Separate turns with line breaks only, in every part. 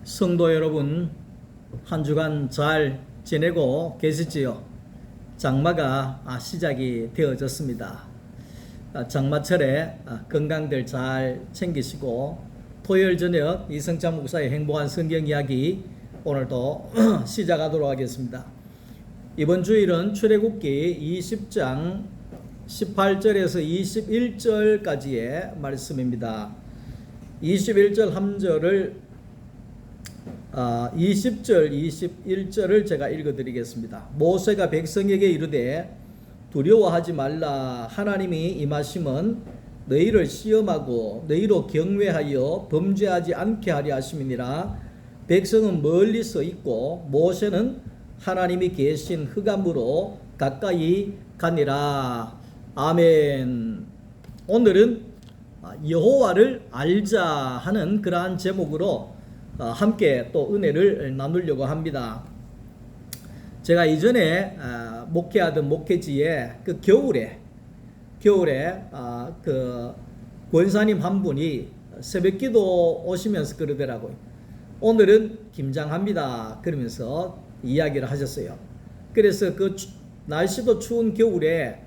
성도 여러분, 한 주간 잘 지내고 계시지요? 장마가 시작이 되어졌습니다. 장마철에 건강들 잘 챙기시고 토요일 저녁 이성찬 목사의 행복한 성경 이야기 오늘도 시작하도록 하겠습니다. 이번 주일은 출애굽기 20장 18절에서 21절까지의 말씀입니다. 21절 함절을 20절, 21절을 제가 읽어드리겠습니다. 모세가 백성에게 이르되 두려워하지 말라. 하나님이 임하심은 너희를 시험하고 너희로 경외하여 범죄하지 않게 하려 하심이니라. 백성은 멀리 서 있고 모세는 하나님이 계신 흑암으로 가까이 가니라. 아멘. 오늘은 여호와를 알자 하는 그러한 제목으로 함께 또 은혜를 나누려고 합니다. 제가 이전에 목회하던 목회지에 그 겨울에 그 권사님 한 분이 새벽기도 오시면서 그러더라고요. 오늘은 김장합니다. 그러면서 이야기를 하셨어요. 그래서 그 날씨도 추운 겨울에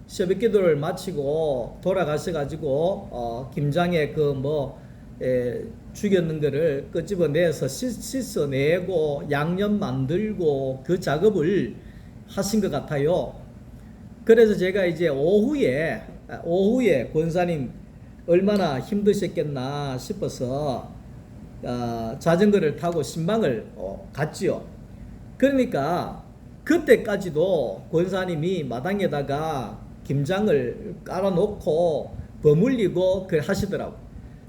새벽기도를 마치고 돌아가셔가지고 김장에 죽였는 거를 끄집어내서 씻어내고 양념 만들고 그 작업을 하신 것 같아요. 그래서 제가 이제 오후에 권사님 얼마나 힘드셨겠나 싶어서 자전거를 타고 신방을 갔지요. 그러니까 그때까지도 권사님이 마당에다가 김장을 깔아놓고 버물리고 그걸 하시더라고요.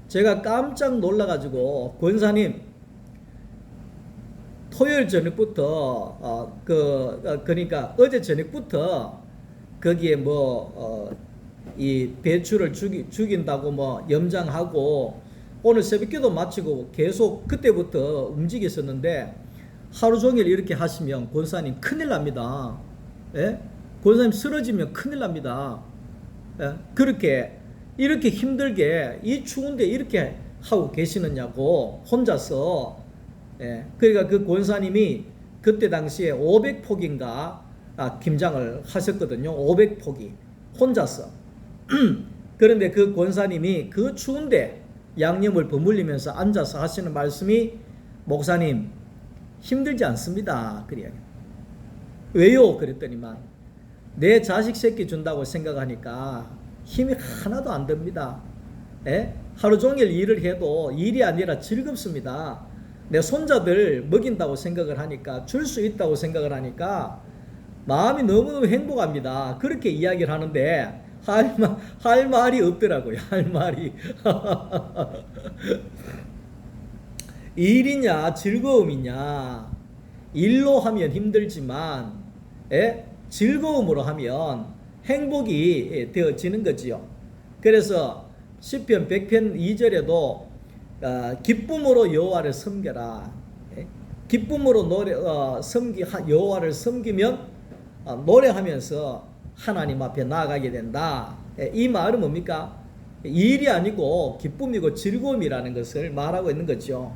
제가 깜짝 놀라가지고 권사님 토요일 저녁부터 그러니까 어제 저녁부터 거기에 이 배추를 죽인다고 염장하고 오늘 새벽기도 마치고 계속 그때부터 움직였었는데 하루 종일 이렇게 하시면 권사님 큰일 납니다. 예? 권사님 쓰러지면 큰일 납니다. 예? 이렇게 힘들게 이 추운데 이렇게 하고 계시느냐고 혼자서. 그러니까 그 권사님이 그때 당시에 500포기인가 김장을 하셨거든요. 500포기 혼자서. 그런데 그 권사님이 그 추운데 양념을 버물리면서 앉아서 하시는 말씀이 목사님 힘들지 않습니다. 그래요. 왜요? 그랬더니만 내 자식 새끼 준다고 생각하니까 힘이 하나도 안 듭니다. 하루 종일 일을 해도 일이 아니라 즐겁습니다. 내 손자들 먹인다고 생각을 하니까 줄 수 있다고 생각을 하니까 마음이 너무너무 행복합니다. 그렇게 이야기를 하는데 할 말이 없더라고요. 할 말이. 일이냐 즐거움이냐. 일로 하면 힘들지만 즐거움으로 하면 행복이 되어지는 거지요. 그래서 시편 100편 2절에도 기쁨으로 여호와를 섬겨라. 기쁨으로 여호와를 섬기면 노래하면서 하나님 앞에 나아가게 된다. 이 말은 뭡니까? 일이 아니고 기쁨이고 즐거움이라는 것을 말하고 있는 거죠.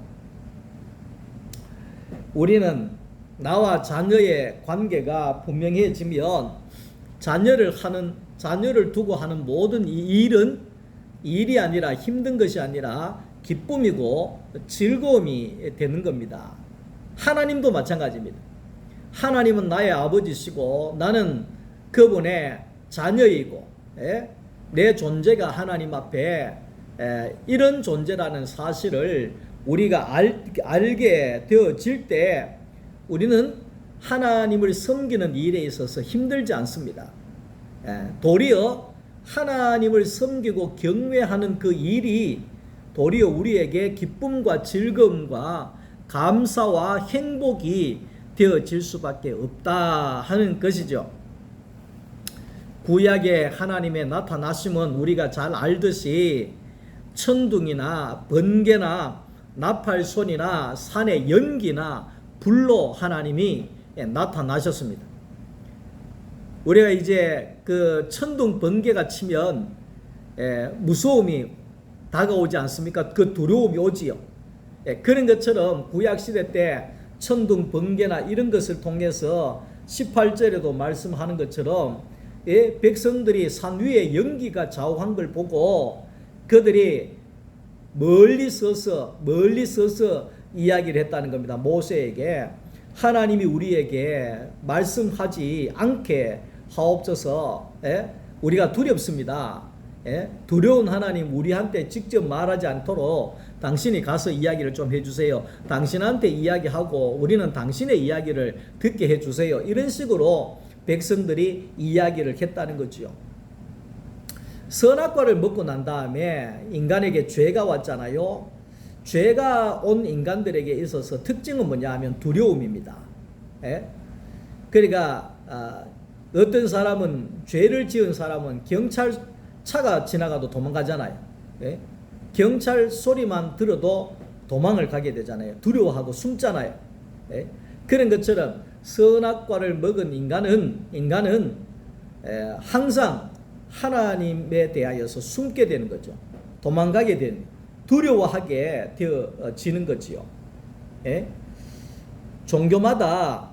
우리는 나와 자녀의 관계가 분명해지면 자녀를 두고 하는 모든 이 일은 일이 아니라 힘든 것이 아니라 기쁨이고 즐거움이 되는 겁니다. 하나님도 마찬가지입니다. 하나님은 나의 아버지시고 나는 그분의 자녀이고 내 존재가 하나님 앞에 이런 존재라는 사실을 우리가 알게 되어질 때 우리는 하나님을 섬기는 일에 있어서 힘들지 않습니다. 도리어 하나님을 섬기고 경외하는 그 일이 도리어 우리에게 기쁨과 즐거움과 감사와 행복이 되어질 수밖에 없다 하는 것이죠. 구약의 하나님의 나타나심은 우리가 잘 알듯이 천둥이나 번개나 나팔손이나 산의 연기나 불로 하나님이 나타나셨습니다. 우리가 이제 그 천둥 번개가 치면 무서움이 다가오지 않습니까? 그 두려움이 오지요. 그런 것처럼 구약시대 때 천둥, 번개나 이런 것을 통해서 18절에도 말씀하는 것처럼 백성들이 산 위에 연기가 좌우한 걸 보고 그들이 멀리 서서 이야기를 했다는 겁니다. 모세에게 하나님이 우리에게 말씀하지 않게 하옵소서. 우리가 두렵습니다. 두려운 하나님 우리한테 직접 말하지 않도록 당신이 가서 이야기를 좀 해주세요. 당신한테 이야기하고 우리는 당신의 이야기를 듣게 해주세요. 이런 식으로 백성들이 이야기를 했다는 거죠. 선악과를 먹고 난 다음에 인간에게 죄가 왔잖아요. 죄가 온 인간들에게 있어서 특징은 뭐냐 하면 두려움입니다. 그러니까 어떤 사람은 죄를 지은 사람은 경찰차가 지나가도 도망가잖아요. 경찰 소리만 들어도 도망을 가게 되잖아요. 두려워하고 숨잖아요. 그런 것처럼 선악과를 먹은 인간은 항상 하나님에 대하여서 숨게 되는 거죠. 도망가게 되는, 두려워하게 되어지는 거지요. 종교마다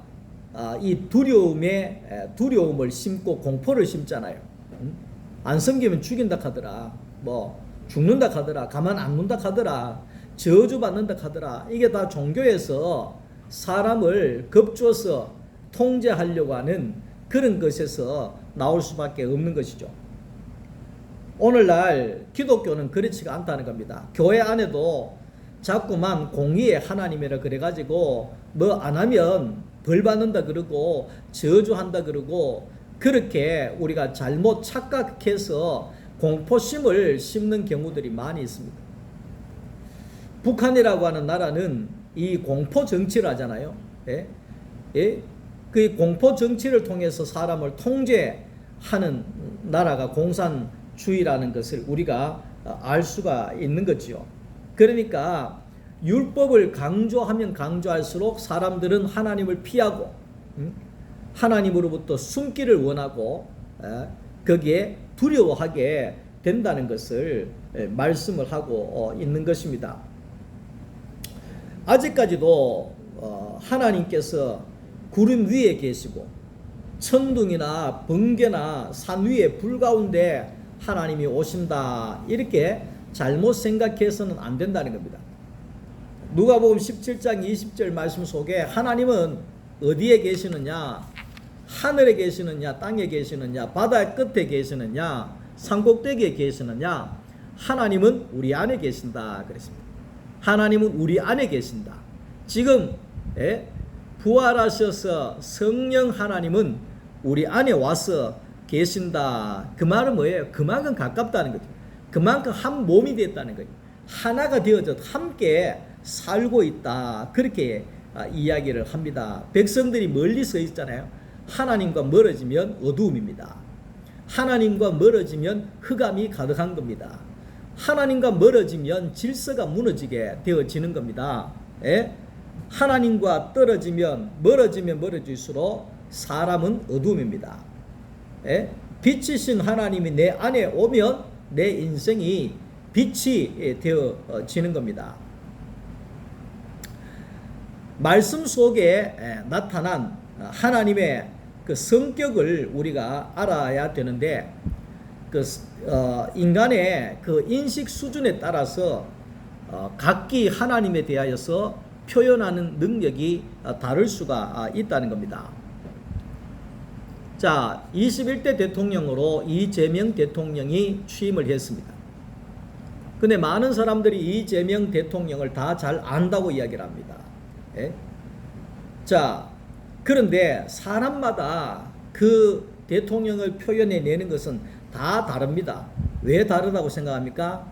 이 두려움을 심고 공포를 심잖아요. 안 섬기면 죽인다 하더라. 뭐 죽는다 하더라. 가만 안 둔다 하더라. 저주받는다 하더라. 이게 다 종교에서 사람을 겁줘서 통제하려고 하는 그런 것에서 나올 수밖에 없는 것이죠. 오늘날 기독교는 그렇지가 않다는 겁니다. 교회 안에도 자꾸만 공의의 하나님이라 그래가지고 뭐 안 하면 벌 받는다 그러고 저주한다 그러고 그렇게 우리가 잘못 착각해서 공포심을 심는 경우들이 많이 있습니다. 북한이라고 하는 나라는 이 공포 정치를 하잖아요. 그 공포 정치를 통해서 사람을 통제하는 나라가 공산주의라는 것을 우리가 알 수가 있는 거지요. 그러니까 율법을 강조하면 강조할수록 사람들은 하나님을 피하고 하나님으로부터 숨기를 원하고 거기에 두려워하게 된다는 것을 말씀을 하고 있는 것입니다. 아직까지도 하나님께서 구름 위에 계시고 천둥이나 번개나 산 위에 불 가운데 하나님이 오신다 이렇게 잘못 생각해서는 안 된다는 겁니다. 누가복음 17장 20절 말씀 속에 하나님은 어디에 계시느냐, 하늘에 계시느냐, 땅에 계시느냐, 바다 끝에 계시느냐, 산꼭대기에 계시느냐, 하나님은 우리 안에 계신다 그랬습니다. 하나님은 우리 안에 계신다. 지금 부활하셔서 성령 하나님은 우리 안에 와서 계신다. 그 말은 뭐예요? 그만큼 가깝다는 거죠. 그만큼 한 몸이 됐다는 거예요. 하나가 되어져 함께 살고 있다. 그렇게 이야기를 합니다. 백성들이 멀리 서 있잖아요. 하나님과 멀어지면 어두움입니다. 하나님과 멀어지면 흑암이 가득한 겁니다. 하나님과 멀어지면 질서가 무너지게 되어지는 겁니다. 하나님과 멀어지면 멀어질수록 사람은 어두움입니다. 빛이신 하나님이 내 안에 오면 내 인생이 빛이 되어지는 겁니다. 말씀 속에 나타난 하나님의 그 성격을 우리가 알아야 되는데 인간의 그 인식 수준에 따라서 각기 하나님에 대하여서 표현하는 능력이 다를 수가 있다는 겁니다. 자, 21대 대통령으로 이재명 대통령이 취임을 했습니다. 근데 많은 사람들이 이재명 대통령을 다 잘 안다고 이야기를 합니다. 자, 그런데 사람마다 그 대통령을 표현해내는 것은 다 다릅니다. 왜 다르다고 생각합니까?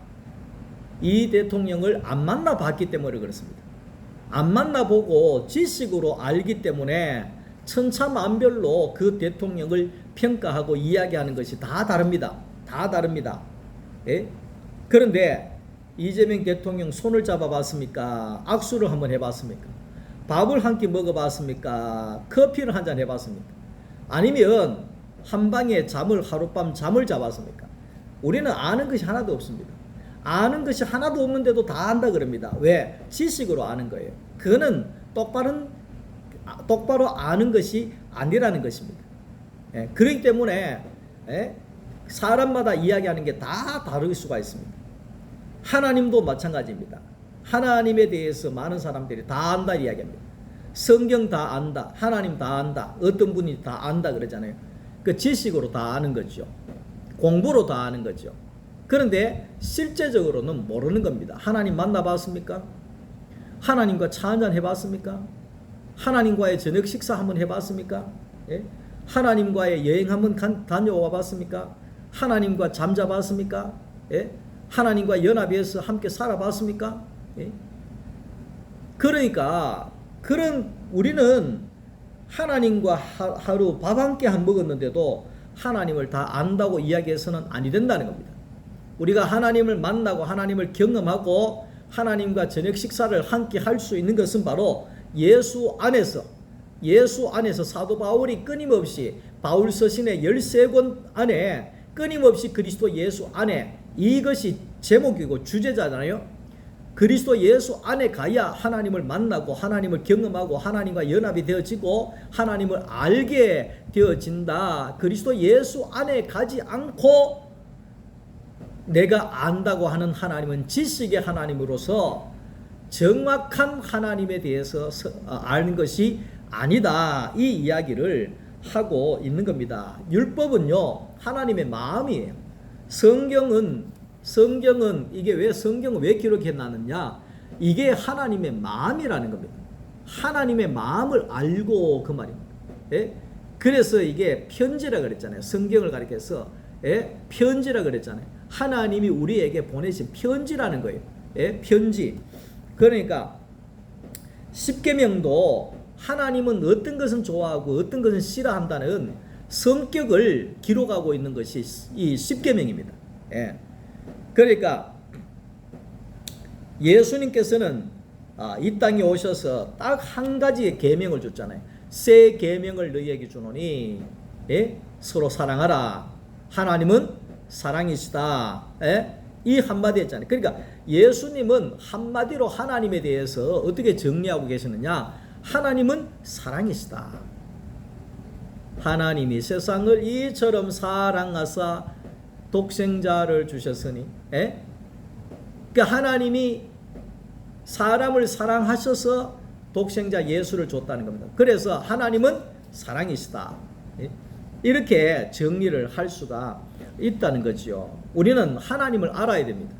이 대통령을 안 만나봤기 때문에 그렇습니다. 안 만나보고 지식으로 알기 때문에 천차만별로 그 대통령을 평가하고 이야기하는 것이 다 다릅니다. 다 다릅니다. 그런데 이재명 대통령 손을 잡아봤습니까? 악수를 한번 해봤습니까? 밥을 한 끼 먹어봤습니까? 커피를 한 잔 해봤습니까? 아니면 한 방에 하룻밤 잠을 자봤습니까? 우리는 아는 것이 하나도 없습니다. 아는 것이 하나도 없는데도 다 안다 그럽니다. 왜? 지식으로 아는 거예요. 그거는 똑바로 아는 것이 아니라는 것입니다. 예, 그렇기 때문에 사람마다 이야기하는 게 다 다를 수가 있습니다. 하나님도 마찬가지입니다. 하나님에 대해서 많은 사람들이 다 안다 이야기합니다. 성경 다 안다, 하나님 다 안다, 어떤 분이 다 안다 그러잖아요. 그 지식으로 다 아는 거죠. 공부로 다 아는 거죠. 그런데 실제적으로는 모르는 겁니다. 하나님 만나봤습니까? 하나님과 차 한잔 해봤습니까? 하나님과의 저녁 식사 한번 해봤습니까? 예? 하나님과의 여행 한번 다녀와 봤습니까? 하나님과 잠자봤습니까? 예? 하나님과 연합해서 함께 살아봤습니까? 예? 그러니까 우리는 하나님과 하루 밥 한 끼 안 먹었는데도 하나님을 다 안다고 이야기해서는 아니 된다는 겁니다. 우리가 하나님을 만나고 하나님을 경험하고 하나님과 저녁 식사를 함께 할 수 있는 것은 바로 예수 안에서 사도 바울이 끊임없이 바울 서신의 13권 안에 끊임없이 그리스도 예수 안에, 이것이 제목이고 주제잖아요. 그리스도 예수 안에 가야 하나님을 만나고 하나님을 경험하고 하나님과 연합이 되어지고 하나님을 알게 되어진다. 그리스도 예수 안에 가지 않고 내가 안다고 하는 하나님은 지식의 하나님으로서 정확한 하나님에 대해서 아는 것이 아니다. 이 이야기를 하고 있는 겁니다. 율법은요, 하나님의 마음이에요. 성경은 이게 왜 성경을 왜 기록해놨느냐? 이게 하나님의 마음이라는 겁니다. 하나님의 마음을 알고 그 말입니다. 예? 그래서 이게 편지라 그랬잖아요. 성경을 가리켜서 편지라 그랬잖아요. 하나님이 우리에게 보내신 편지라는 거예요. 편지. 그러니까 십계명도 하나님은 어떤 것은 좋아하고 어떤 것은 싫어한다는 성격을 기록하고 있는 것이 이 십계명입니다. 그러니까 예수님께서는 이 땅에 오셔서 딱 한 가지의 계명을 줬잖아요. 새 계명을 너희에게 주노니 서로 사랑하라. 하나님은 사랑이시다. 이 한마디 했잖아요. 그러니까 예수님은 한마디로 하나님에 대해서 어떻게 정리하고 계시느냐? 하나님은 사랑이시다. 하나님이 세상을 이처럼 사랑하사 독생자를 주셨으니, 그러니까 하나님이 사람을 사랑하셔서 독생자 예수를 줬다는 겁니다. 그래서 하나님은 사랑이시다. 이렇게 정리를 할 수가 있다는 거죠. 우리는 하나님을 알아야 됩니다.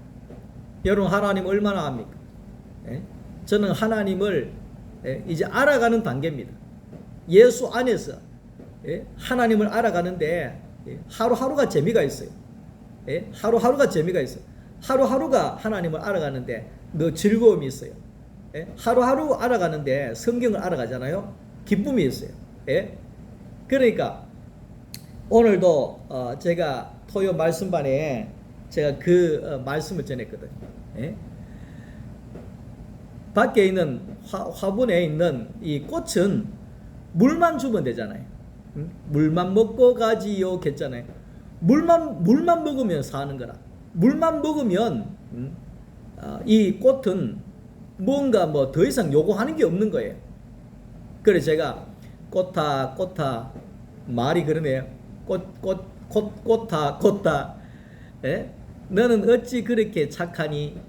여러분, 하나님 얼마나 압니까? 저는 하나님을 이제 알아가는 단계입니다. 예수 안에서 하나님을 알아가는데 하루하루가 재미가 있어요. 하루하루가 재미가 있어요. 하루하루가 하나님을 알아가는데 너 즐거움이 있어요. 하루하루 알아가는데 성경을 알아가잖아요. 기쁨이 있어요. 그러니까 오늘도 제가 토요 말씀반에 제가 그 말씀을 전했거든요. 밖에 있는 화분에 있는 이 꽃은 물만 주면 되잖아요. 물만 먹고 가지요 했잖아요. 물만 먹으면 사는 거라. 물만 먹으면 이 꽃은 뭔가 뭐 더 이상 요구하는 게 없는 거예요. 그래서 제가 꽃아 말이 그러네요. 꽃아 너는 어찌 그렇게 착하니?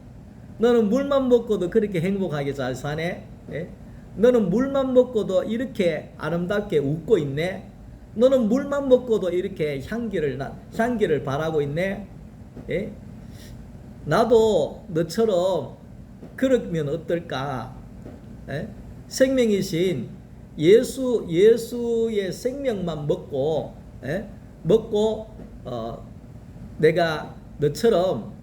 너는 물만 먹고도 그렇게 행복하게 잘 사네? 너는 물만 먹고도 이렇게 아름답게 웃고 있네? 너는 물만 먹고도 이렇게 향기를 바라고 있네? 나도 너처럼 그러면 어떨까? 생명이신 예수의 생명만 먹고 내가 너처럼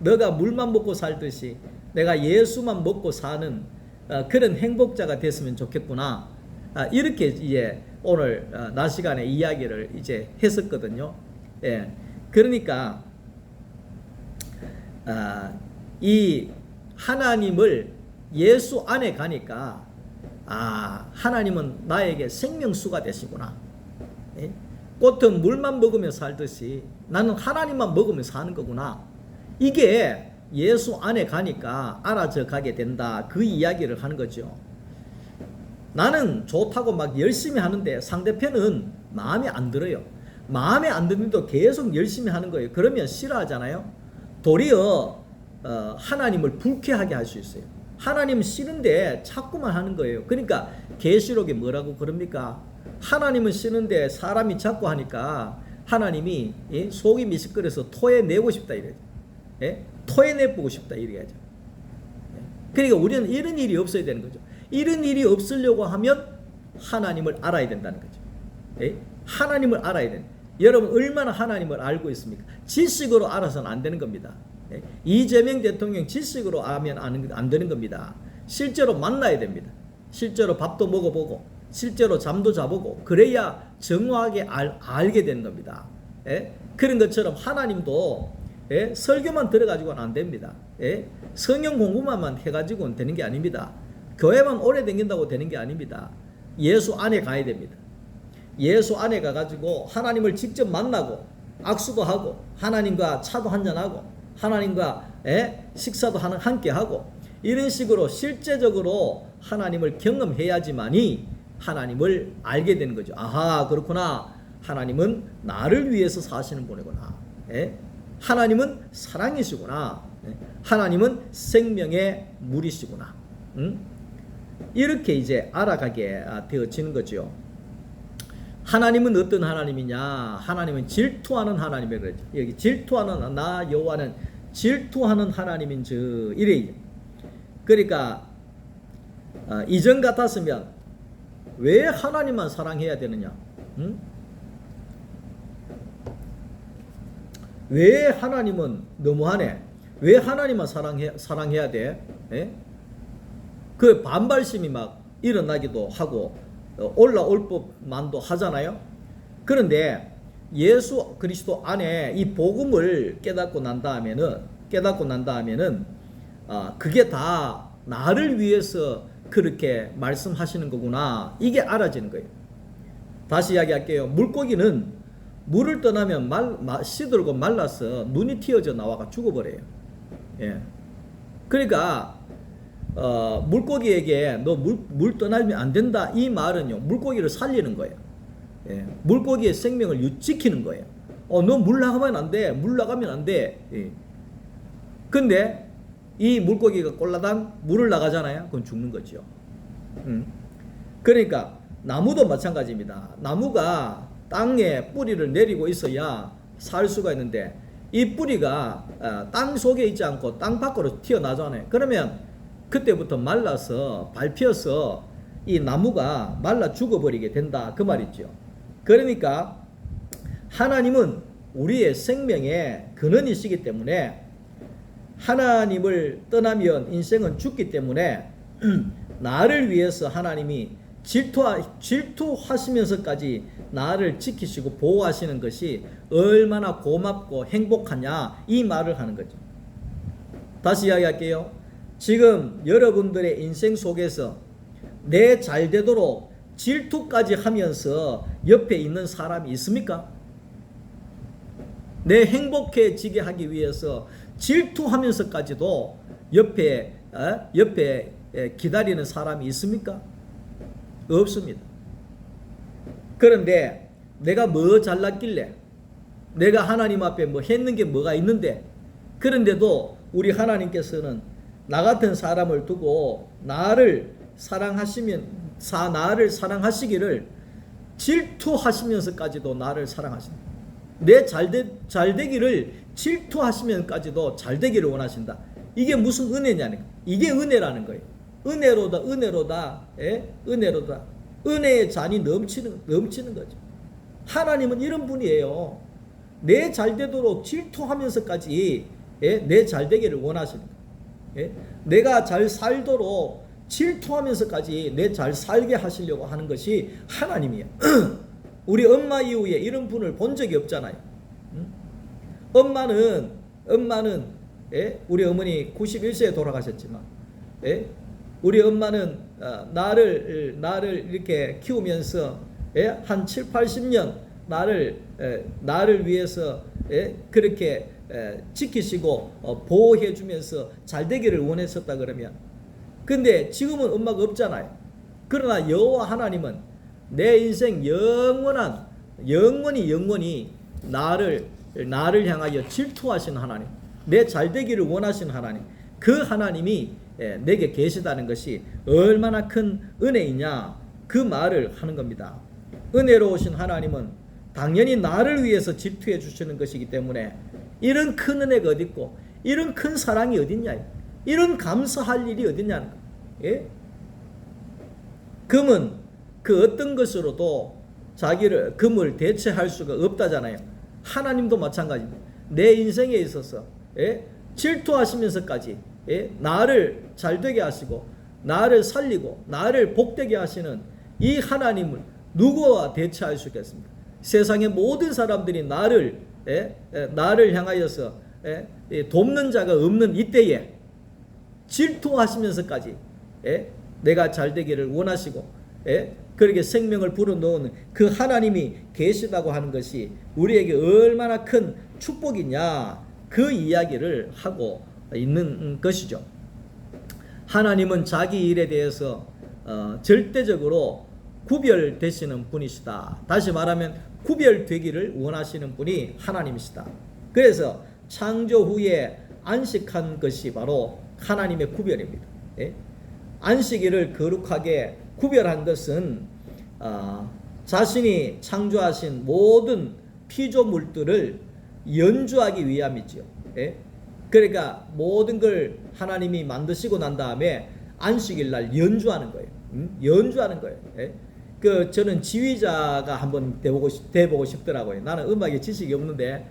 너가 물만 먹고 살듯이 내가 예수만 먹고 사는 그런 행복자가 됐으면 좋겠구나. 이렇게 이제 오늘 낮 시간에 이야기를 이제 했었거든요. 그러니까 이 하나님을 예수 안에 가니까 하나님은 나에게 생명수가 되시구나. 꽃은 물만 먹으며 살듯이 나는 하나님만 먹으며 사는 거구나. 이게 예수 안에 가니까 알아져 가게 된다. 그 이야기를 하는 거죠. 나는 좋다고 막 열심히 하는데 상대편은 마음에 안 들어요. 마음에 안 드는데도 계속 열심히 하는 거예요. 그러면 싫어하잖아요. 도리어 하나님을 불쾌하게 할 수 있어요. 하나님 싫은데 자꾸만 하는 거예요. 그러니까 계시록에 뭐라고 그럽니까? 하나님은 싫은데 사람이 자꾸 하니까 하나님이 속이 미식거려서 토해내고 싶다 이래요. 토해내보고 싶다 이래야죠. 그러니까 우리는 이런 일이 없어야 되는 거죠. 이런 일이 없으려고 하면 하나님을 알아야 된다는 거죠. 하나님을 알아야 된다. 여러분 얼마나 하나님을 알고 있습니까? 지식으로 알아서는 안 되는 겁니다. 이재명 대통령 지식으로 알면 안 되는 겁니다. 실제로 만나야 됩니다. 실제로 밥도 먹어보고 실제로 잠도 자보고 그래야 정확하게 알게 되는 겁니다. 그런 것처럼 하나님도 설교만 들어가지고는 안 됩니다. 성경 공부만 해가지고는 되는 게 아닙니다. 교회만 오래 다닌다고 되는 게 아닙니다. 예수 안에 가야 됩니다. 예수 안에 가가지고 하나님을 직접 만나고 악수도 하고 하나님과 차도 한잔하고 하나님과 식사도 함께 하고 이런 식으로 실제적으로 하나님을 경험해야지만이 하나님을 알게 되는 거죠. 아하, 그렇구나. 하나님은 나를 위해서 사시는 분이구나. 하나님은 사랑이시구나. 하나님은 생명의 물이시구나. 이렇게 이제 알아가게 되어지는 거죠. 하나님은 어떤 하나님이냐? 하나님은 질투하는 하나님이라고 그러죠. 여기 질투하는 나 여호와는 질투하는 하나님인 저 이래요. 그러니까 이전 같았으면 왜 하나님만 사랑해야 되느냐? 왜 하나님은 너무하네? 왜 하나님만 사랑해야 돼? 그 반발심이 막 일어나기도 하고 올라올 법만도 하잖아요. 그런데 예수 그리스도 안에 이 복음을 깨닫고 난 다음에는 그게 다 나를 위해서 그렇게 말씀하시는 거구나. 이게 알아지는 거예요. 다시 이야기할게요. 물고기는 물을 떠나면 시들고 말라서 눈이 튀어져 나와가 죽어버려요. 그러니까 물고기에게 너 물 떠나면 안 된다 이 말은요 물고기를 살리는 거예요. 물고기의 생명을 지키는 거예요. 너 물 나가면 안 돼. 물 나가면 안 돼. 근데 이 물고기가 꼴라당 물을 나가잖아요. 그건 죽는 거죠. 그러니까 나무도 마찬가지입니다. 나무가 땅에 뿌리를 내리고 있어야 살 수가 있는데 이 뿌리가 땅 속에 있지 않고 땅 밖으로 튀어나잖아요. 그러면 그때부터 말라서 밟혀서 이 나무가 말라 죽어버리게 된다 그 말이죠. 그러니까 하나님은 우리의 생명의 근원이시기 때문에 하나님을 떠나면 인생은 죽기 때문에 나를 위해서 하나님이 질투하시면서까지 나를 지키시고 보호하시는 것이 얼마나 고맙고 행복하냐 이 말을 하는 거죠. 다시 이야기할게요. 지금 여러분들의 인생 속에서 내 잘되도록 질투까지 하면서 옆에 있는 사람이 있습니까? 내 행복해지게 하기 위해서 질투하면서까지도 옆에 기다리는 사람이 있습니까? 없습니다. 그런데 내가 뭐 잘났길래 내가 하나님 앞에 뭐 했는 게 뭐가 있는데 그런데도 우리 하나님께서는 나 같은 사람을 두고 나를 사랑하시기를 질투하시면서까지도 나를 사랑하신다. 내 잘되기를 질투하시면서까지도 잘되기를 원하신다. 이게 무슨 은혜냐는 이게 은혜라는 거예요. 은혜로다. 은혜로다. 은혜의 잔이 넘치는 거죠. 하나님은 이런 분이에요. 내 잘되도록 질투하면서까지 내 잘되기를 원하시는 거예요. 내가 잘 살도록 질투하면서까지 내 잘 살게 하시려고 하는 것이 하나님이에요. 우리 엄마 이후에 이런 분을 본 적이 없잖아요. 엄마는 우리 어머니 91세에 돌아가셨지만 우리 엄마는 나를 이렇게 키우면서 한 7, 80년 나를 위해서 그렇게 지키시고 보호해 주면서 잘 되기를 원했었다 그러면, 근데 지금은 엄마가 없잖아요. 그러나 여호와 하나님은 내 인생 영원히 나를 향하여 질투하신 하나님, 내 잘 되기를 원하신 하나님, 그 하나님이 내게 계시다는 것이 얼마나 큰 은혜이냐, 그 말을 하는 겁니다. 은혜로우신 하나님은 당연히 나를 위해서 질투해 주시는 것이기 때문에 이런 큰 은혜가 어디 있고 이런 큰 사랑이 어딨냐, 이런 감사할 일이 어딨냐는 거예요. 예? 금은 그 어떤 것으로도 금을 대체할 수가 없다잖아요. 하나님도 마찬가지입니다. 내 인생에 있어서 질투하시면서까지 나를 잘되게 하시고 나를 살리고 나를 복되게 하시는 이 하나님을 누구와 대체할 수 있겠습니까? 세상의 모든 사람들이 나를 향하여서 돕는 자가 없는 이때에 질투하시면서까지 내가 잘되기를 원하시고 그렇게 생명을 불어넣은 그 하나님이 계시다고 하는 것이 우리에게 얼마나 큰 축복이냐, 그 이야기를 하고 있는 것이죠. 하나님은 자기 일에 대해서 절대적으로 구별되시는 분이시다. 다시 말하면 구별되기를 원하시는 분이 하나님이시다. 그래서 창조 후에 안식한 것이 바로 하나님의 구별입니다. 안식일을 거룩하게 구별한 것은 자신이 창조하신 모든 피조물들을 연주하기 위함이죠. 그러니까 모든 걸 하나님이 만드시고 난 다음에 안식일 날 연주하는 거예요. 연주하는 거예요. 저는 지휘자가 한번 돼보고 싶더라고요. 나는 음악에 지식이 없는데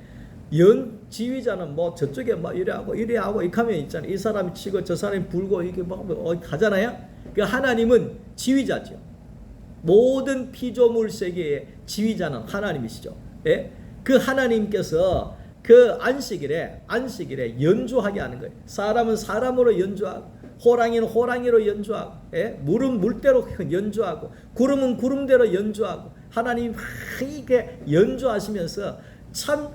지휘자는 뭐 저쪽에 막 이래 하고 이렇게 하면 있잖아요. 이 사람이 치고 저 사람이 불고 이렇게 막 하잖아요. 그 하나님은 지휘자죠. 모든 피조물 세계의 지휘자는 하나님이시죠. 그 하나님께서 그 안식일에 연주하게 하는 거예요. 사람은 사람으로 연주하고, 호랑이는 호랑이로 연주하고, 물은 물대로 연주하고, 구름은 구름대로 연주하고, 하나님이 막 이렇게 연주하시면서 참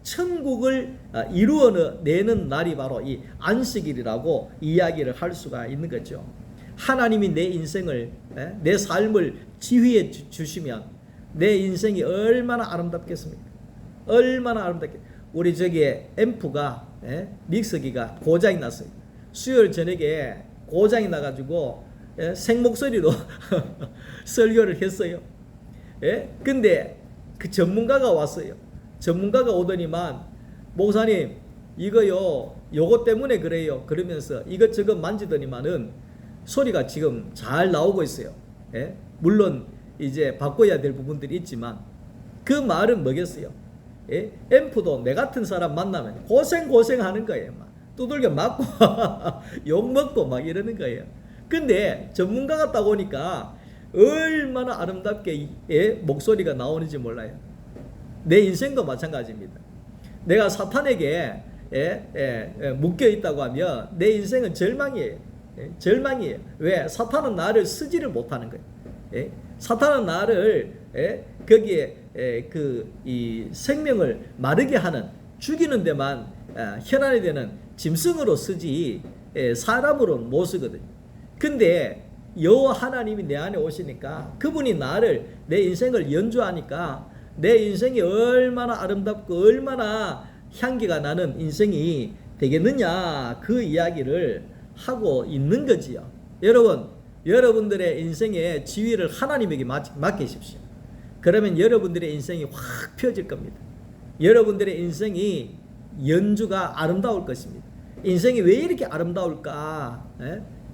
천국을 이루어내는 날이 바로 이 안식일이라고 이야기를 할 수가 있는 거죠. 하나님이 내 인생을, 내 삶을 지휘해 주시면 내 인생이 얼마나 아름답겠습니까? 얼마나 아름답게. 우리 앰프가, 믹서기가 고장이 났어요. 수요일 저녁에 고장이 나가지고 생목소리로 설교를 했어요. 근데 그 전문가가 왔어요. 전문가가 오더니만, 목사님 이거요 요거 때문에 그래요 그러면서 이것저것 만지더니만은 소리가 지금 잘 나오고 있어요. 물론 이제 바꿔야 될 부분들이 있지만, 그 말은 뭐겠어요? 앰프도 내 같은 사람 만나면 고생하는 거예요. 막 두들겨 맞고 욕 먹고 막 이러는 거예요. 근데 전문가가 딱 오니까 얼마나 아름답게 목소리가 나오는지 몰라요. 내 인생도 마찬가지입니다. 내가 사탄에게 묶여 있다고 하면 내 인생은 절망이에요. 절망이에요. 왜? 사탄은 나를 쓰지를 못하는 거예요. 사탄은 나를 거기에 이 생명을 마르게 하는, 죽이는 데만 혈안이 되는 짐승으로 쓰지 사람으로는 못 쓰거든요. 근데 여호와 하나님이 내 안에 오시니까, 그분이 내 인생을 연주하니까 내 인생이 얼마나 아름답고 얼마나 향기가 나는 인생이 되겠느냐, 그 이야기를 하고 있는 거지요. 여러분들의 인생의 지위를 하나님에게 맡기십시오. 그러면 여러분들의 인생이 확 펴질 겁니다. 여러분들의 인생이 연주가 아름다울 것입니다. 인생이 왜 이렇게 아름다울까?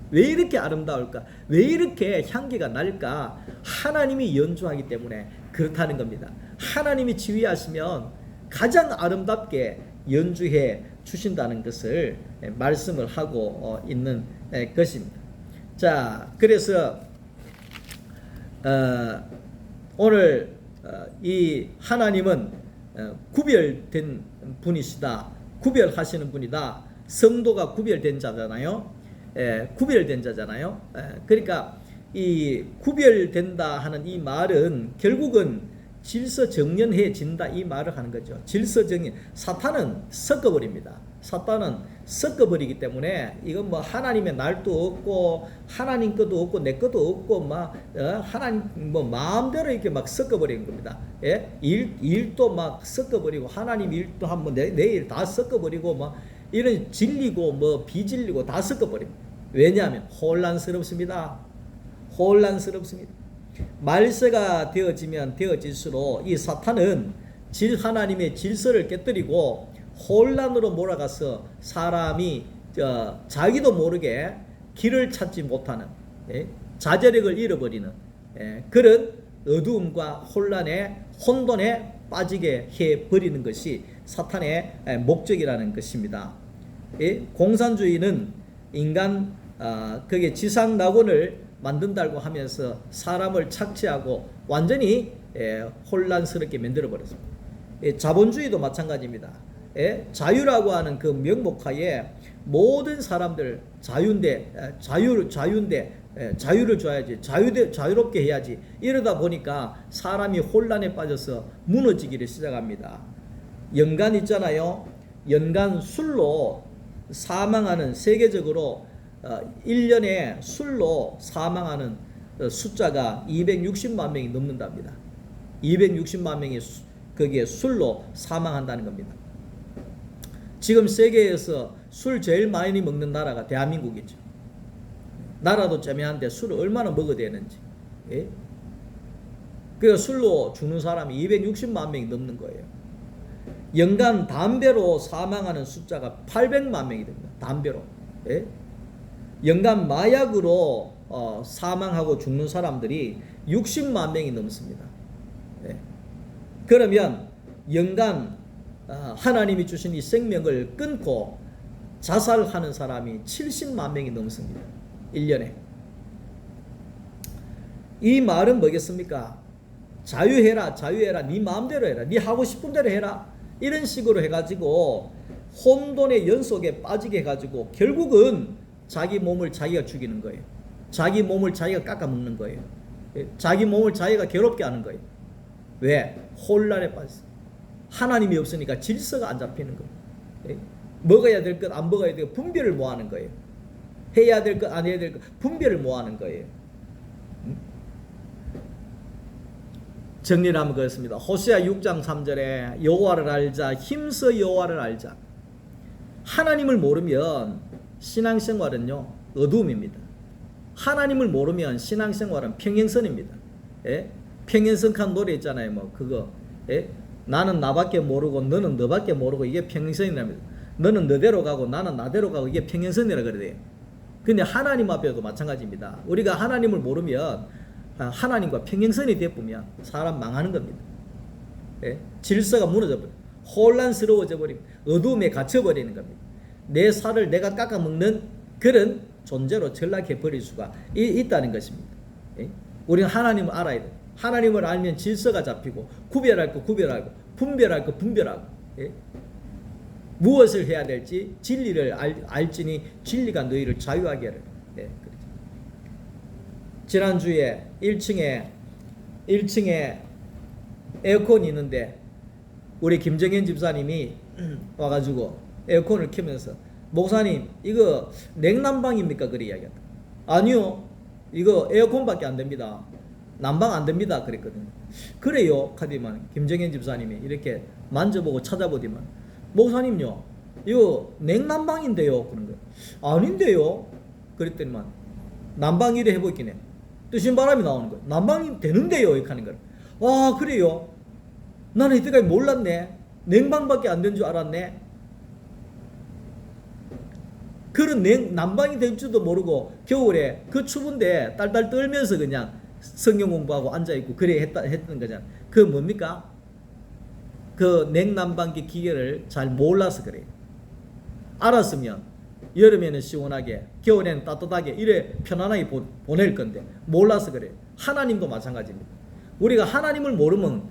왜 이렇게 아름다울까? 왜 이렇게 향기가 날까? 하나님이 연주하기 때문에 그렇다는 겁니다. 하나님이 지휘하시면 가장 아름답게 연주해 주신다는 것을 말씀을 하고 있는 것입니다. 자, 그래서 오늘 이 하나님은 구별된 분이시다. 구별하시는 분이다. 성도가 구별된 자잖아요. 구별된 자잖아요. 그러니까 이 구별된다 하는 이 말은 결국은 질서 정연해진다 이 말을 하는 거죠. 질서 정연. 사탄은 섞어버립니다. 사탄은 섞어버리기 때문에 이건 뭐 하나님의 날도 없고 하나님 것도 없고 내 것도 없고 막 하나님 뭐 마음대로 이렇게 막 섞어버리는 겁니다. 예? 일도 막 섞어버리고 하나님 일도 한번 내일 다 섞어버리고 막 이런 진리고 뭐 비진리고 다 섞어버립니다. 왜냐하면 혼란스럽습니다. 혼란스럽습니다. 말세가 되어지면 되어질수록 이 사탄은 하나님의 질서를 깨뜨리고 혼란으로 몰아가서 사람이 자기도 모르게 길을 찾지 못하는 자제력을 잃어버리는 그런 어두움과 혼란에 혼돈에 빠지게 해버리는 것이 사탄의 목적이라는 것입니다. 공산주의는 인간 그게 지상 낙원을 만든다고 하면서 사람을 착취하고 완전히 혼란스럽게 만들어 버렸습니다. 자본주의도 마찬가지입니다. 자유라고 하는 그 명목하에 모든 사람들 자유인데 자유를 줘야지 자유롭게 해야지 이러다 보니까 사람이 혼란에 빠져서 무너지기를 시작합니다. 연간 있잖아요. 연간 술로 사망하는 세계적으로 1년에 술로 사망하는 숫자가 260만 명이 넘는답니다. 260만 명이 거기에 술로 사망한다는 겁니다. 지금 세계에서 술 제일 많이 먹는 나라가 대한민국이죠. 나라도 쩌매한데 술을 얼마나 먹어야 되는지. 예? 그 술로 죽는 사람이 260만 명이 넘는 거예요. 연간 담배로 사망하는 숫자가 800만 명이 됩니다. 담배로. 예? 연간 마약으로 사망하고 죽는 사람들이 60만 명이 넘습니다. 예. 그러면 연간 하나님이 주신 이 생명을 끊고 자살하는 사람이 70만 명이 넘습니다. 1년에. 이 말은 뭐겠습니까? 자유해라, 자유해라, 네 마음대로 해라, 네 하고 싶은 대로 해라. 이런 식으로 해가지고 혼돈의 연속에 빠지게 해가지고 결국은 자기 몸을 자기가 죽이는 거예요. 자기 몸을 자기가 깎아먹는 거예요. 자기 몸을 자기가 괴롭게 하는 거예요. 왜? 혼란에 빠졌어요. 하나님이 없으니까 질서가 안 잡히는 거예요. 먹어야 될 것, 안 먹어야 될 것 분별을 못 하는 거예요. 해야 될 것, 안 해야 될 것 분별을 못 하는 거예요. 정리를 하면 그렇습니다. 호세아 6장 3절에 여호와를 알자, 힘써 여호와를 알자. 하나님을 모르면 신앙생활은요 어두움입니다. 하나님을 모르면 신앙생활은 평행선입니다. 예? 평행선칸 노래 있잖아요. 뭐 그거 예? 나는 나밖에 모르고 너는 너밖에 모르고 이게 평행선이랍니다. 너는 너대로 가고 나는 나대로 가고 이게 평행선이라 그래요. 근데 하나님 앞에도 마찬가지입니다. 우리가 하나님을 모르면 하나님과 평행선이 되면 사람 망하는 겁니다. 예? 질서가 무너져 버려. 혼란스러워져 버리고 어두움에 갇혀버리는 겁니다. 내 살을 내가 깎아먹는 그런 존재로 전락해 버릴 수가 있다는 것입니다. 예? 우리는 하나님을 알아야 돼. 하나님을 알면 질서가 잡히고 구별할 거 구별하고 분별할 거 분별하고 예? 무엇을 해야 될지 진리를 알지니 진리가 너희를 자유하게 하리라. 예? 지난주에 1층에 에어컨이 있는데 우리 김정현 집사님이 와가지고 에어컨을 켜면서 목사님 이거 냉난방입니까? 그래 이야기했다. 아니요 이거 에어컨밖에 안 됩니다. 난방 안 됩니다. 그랬거든요. 그래요 카디만 김정현 집사님이 이렇게 만져보고 찾아보더만 목사님요 이거 냉난방인데요. 그런 거예요. 아닌데요. 그랬더니만 난방 이래 해보긴 해. 뜨신 바람이 나오는 거예요. 난방이 되는데요. 이렇게 하는 거예요. 와 그래요. 나는 이때까지 몰랐네. 냉방밖에 안 된 줄 알았네. 그런 난방이 될 줄도 모르고 겨울에 그 추운데 딸딸 떨면서 그냥 성경 공부하고 앉아있고 그래 했던 거잖아. 그 뭡니까? 그 냉난방기 기계를 잘 몰라서 그래요. 알았으면 여름에는 시원하게 겨울에는 따뜻하게 이래 편안하게 보낼 건데 몰라서 그래요. 하나님도 마찬가지입니다. 우리가 하나님을 모르면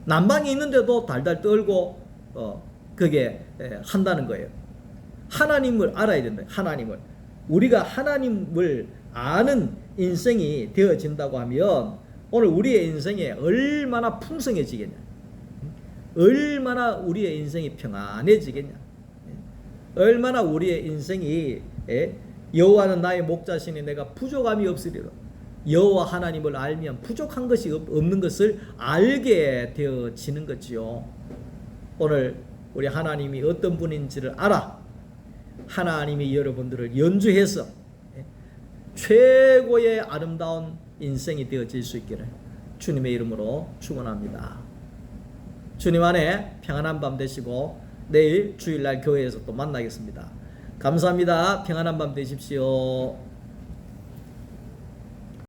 난방이 있는데도 달달 떨고 그게 한다는 거예요. 하나님을 알아야 된다. 하나님을 우리가 하나님을 아는 인생이 되어진다고 하면 오늘 우리의 인생이 얼마나 풍성해지겠냐, 얼마나 우리의 인생이 평안해지겠냐, 얼마나 우리의 인생이 여호와는 나의 목자시니 내가 부족함이 없으리라. 여호와 하나님을 알면 부족한 것이 없는 것을 알게 되어지는 거지요. 오늘 우리 하나님이 어떤 분인지를 알아 하나님이 여러분들을 연주해서 최고의 아름다운 인생이 되어질 수 있기를 주님의 이름으로 축원합니다. 주님 안에 평안한 밤 되시고 내일 주일날 교회에서 또 만나겠습니다. 감사합니다. 평안한 밤 되십시오.